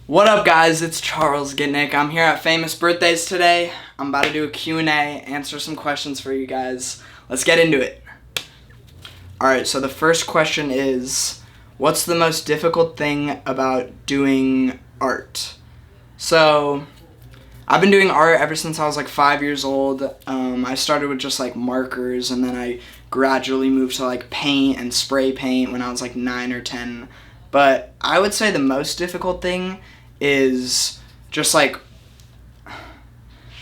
What up, guys? It's Charles Gitnick. I'm here at Famous Birthdays today. I'm about to do a Q&A, answer some questions for you guys. Let's get into it. Alright, so the first question is, what's the most difficult thing about doing art? So, I've been doing art ever since I was like 5 years old. I started with just like markers, and then I gradually moved to like paint and spray paint when I was like 9 or 10. But I would say the most difficult thing is just like,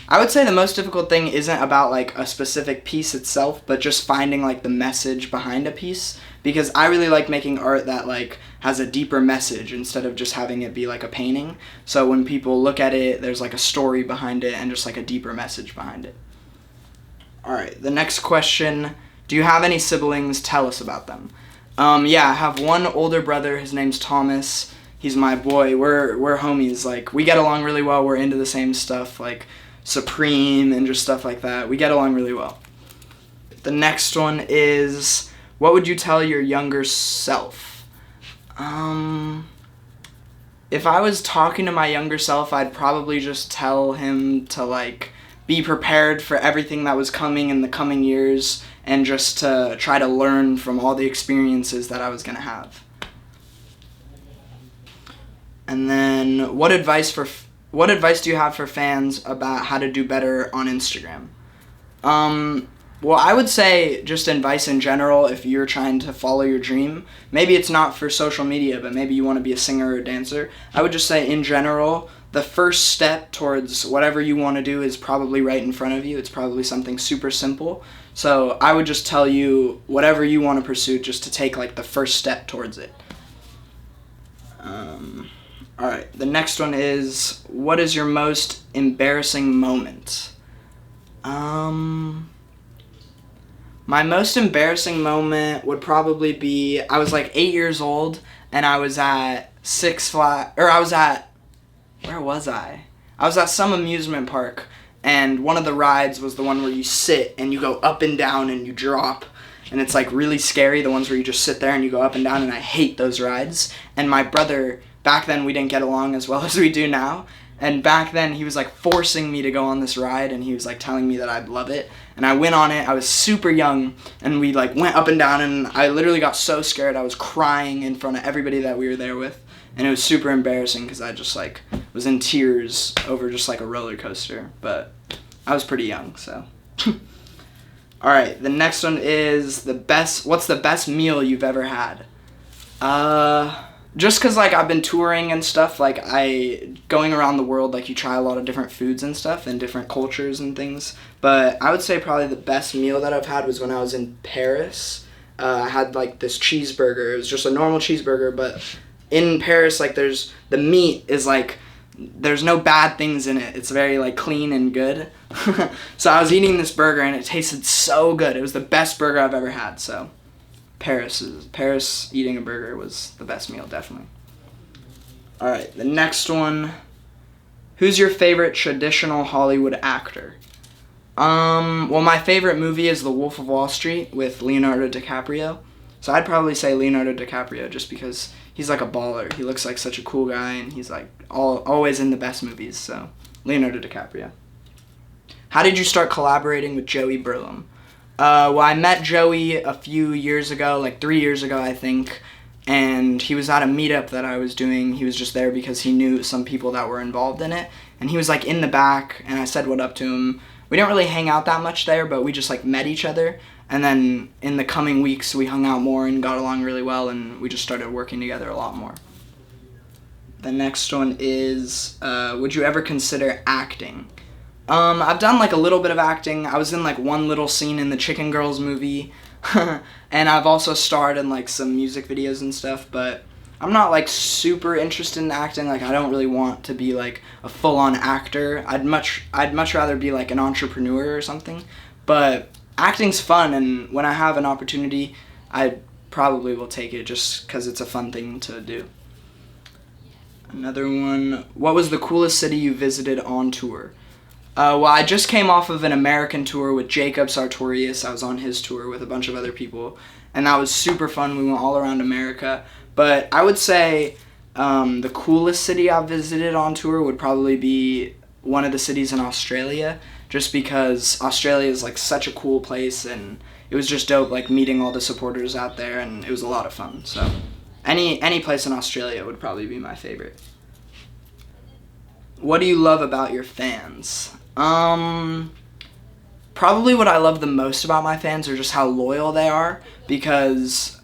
I would say the most difficult thing isn't about like a specific piece itself, but just finding like the message behind a piece, because I really like making art that like has a deeper message instead of just having it be like a painting. So when people look at it, there's like a story behind it and just like a deeper message behind it. Alright, the next question, do you have any siblings? Tell us about them. Yeah, I have one older brother. His name's Thomas. He's my boy. We're homies. Like, we get along really well. We're into the same stuff, like Supreme and just stuff like that. We get along really well. The next one is, what would you tell your younger self? If I was talking to my younger self, I'd probably just tell him to like be prepared for everything that was coming in the coming years, and just to try to learn from all the experiences that I was going to have. And then, what advice do you have for fans about how to do better on Instagram? Well, I would say just advice in general if you're trying to follow your dream. Maybe it's not for social media, but maybe you want to be a singer or a dancer. I would just say in general, the first step towards whatever you want to do is probably right in front of you. It's probably something super simple. So I would just tell you, whatever you want to pursue, just to take like the first step towards it. Alright, the next one is, what is your most embarrassing moment? My most embarrassing moment would probably be, I was like 8 years old, and I was at where was I? I was at some amusement park, and one of the rides was the one where you sit and you go up and down and you drop, and it's like really scary, the ones where you just sit there and you go up and down, and I hate those rides. And my brother, back then we didn't get along as well as we do now, and back then he was like forcing me to go on this ride, and he was like telling me that I'd love it, and I went on it. I was super young, and we like went up and down, and I literally got so scared I was crying in front of everybody that we were there with, and it was super embarrassing because I just like was in tears over just like a roller coaster, but I was pretty young, so. Alright, the next one is, what's the best meal you've ever had? Just because like I've been touring and stuff, like going around the world, like you try a lot of different foods and stuff and different cultures and things, but I would say probably the best meal that I've had was when I was in Paris. I had like this cheeseburger. It was just a normal cheeseburger, but in Paris, like the meat is like, there's no bad things in it. It's very like clean and good. So I was eating this burger and it tasted so good. It was the best burger I've ever had. So Paris eating a burger was the best meal, definitely. Alright, the next one. Who's your favorite traditional Hollywood actor? Well, my favorite movie is The Wolf of Wall Street with Leonardo DiCaprio. So I'd probably say Leonardo DiCaprio, just because he's like a baller. He looks like such a cool guy, and he's like always in the best movies. So Leonardo DiCaprio. How did you start collaborating with Joey Burlum? Well, I met Joey a few years ago, like 3 years ago, I think, and he was at a meetup that I was doing. He was just there because he knew some people that were involved in it, and he was like in the back, and I said what up to him. We didn't really hang out that much there, but we just like met each other, and then in the coming weeks we hung out more and got along really well, and we just started working together a lot more. The next one is, would you ever consider acting? I've done like a little bit of acting. I was in like one little scene in the Chicken Girls movie, and I've also starred in like some music videos and stuff, but I'm not like super interested in acting. Like, I don't really want to be like a full-on actor. I'd much rather be like an entrepreneur or something, but acting's fun, and when I have an opportunity, I probably will take it just because it's a fun thing to do. Another one, what was the coolest city you visited on tour? Well, I just came off of an American tour with Jacob Sartorius. I was on his tour with a bunch of other people, and that was super fun. We went all around America. But I would say The coolest city I've visited on tour would probably be one of the cities in Australia, just because Australia is like such a cool place, and it was just dope like meeting all the supporters out there, and it was a lot of fun. So any place in Australia would probably be my favorite. What do you love about your fans? Probably what I love the most about my fans are just how loyal they are, because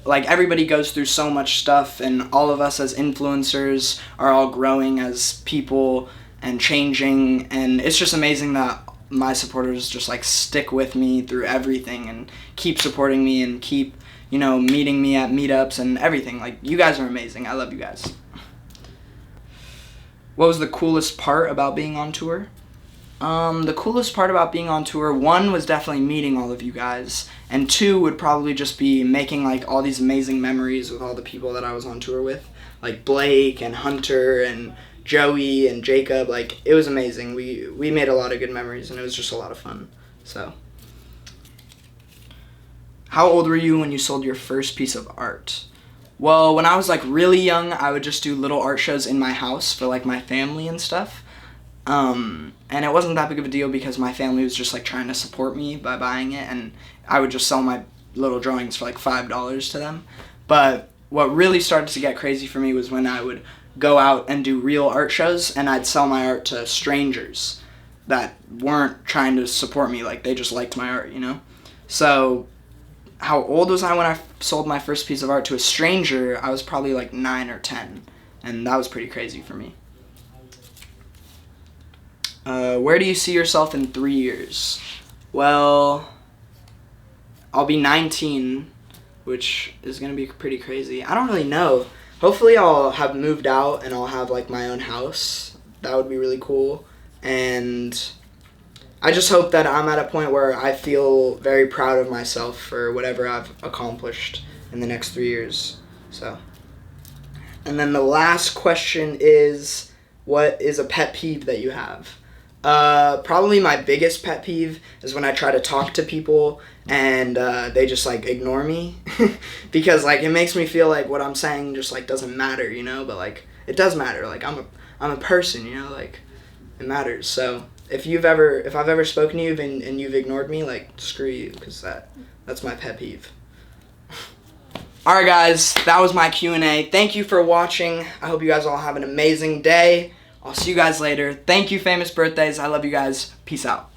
like everybody goes through so much stuff, and all of us as influencers are all growing as people and changing, and it's just amazing that my supporters just like stick with me through everything and keep supporting me and keep, meeting me at meetups and everything. Like, you guys are amazing. I love you guys. What was the coolest part about being on tour? The coolest part about being on tour, one, was definitely meeting all of you guys, and two would probably just be making like all these amazing memories with all the people that I was on tour with, like Blake and Hunter and Joey and Jacob. Like, it was amazing. We made a lot of good memories, and it was just a lot of fun. So, how old were you when you sold your first piece of art? Well, when I was like really young, I would just do little art shows in my house for like my family and stuff. And it wasn't that big of a deal because my family was just like trying to support me by buying it, and I would just sell my little drawings for like $5 to them. But what really started to get crazy for me was when I would go out and do real art shows, and I'd sell my art to strangers that weren't trying to support me, like they just liked my art, So how old was I when I sold my first piece of art to a stranger? I was probably like 9 or 10, and that was pretty crazy for me. Where do you see yourself in 3 years? Well, I'll be 19, which is going to be pretty crazy. I don't really know. Hopefully I'll have moved out and I'll have like my own house. That would be really cool. And I just hope that I'm at a point where I feel very proud of myself for whatever I've accomplished in the next 3 years. So, and then the last question is, what is a pet peeve that you have? Probably my biggest pet peeve is when I try to talk to people and they just like ignore me because like it makes me feel like what I'm saying just like doesn't matter, but like it does matter. Like I'm a person, like it matters. So if I've ever spoken to you and you've ignored me, like screw you, because that's my pet peeve. Alright guys, that was my Q&A. Thank you for watching. I hope you guys all have an amazing day. I'll see you guys later. Thank you, Famous Birthdays. I love you guys. Peace out.